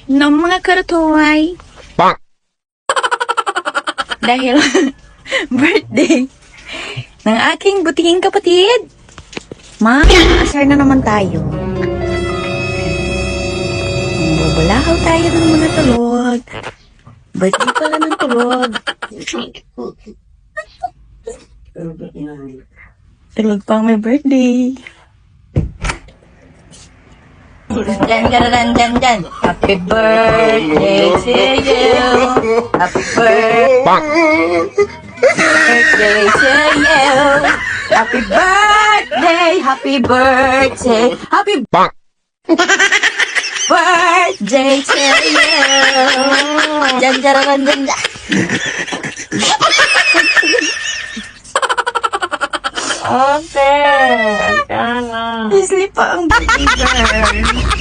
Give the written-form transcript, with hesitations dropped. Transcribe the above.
ng mga karatuhay. Dahil birthday ng aking butihing kapatid. Asar na naman tayo. Bubulahaw tayo ng mga tulog. Birthday pala ng tulog. Tulog pang may birthday. Dyan. Happy birthday to you. Happy birthday to you. Happy birthday. Happy birthday. Happy birthday to you. Dyan. Okay. Sleep pa ang baby girl.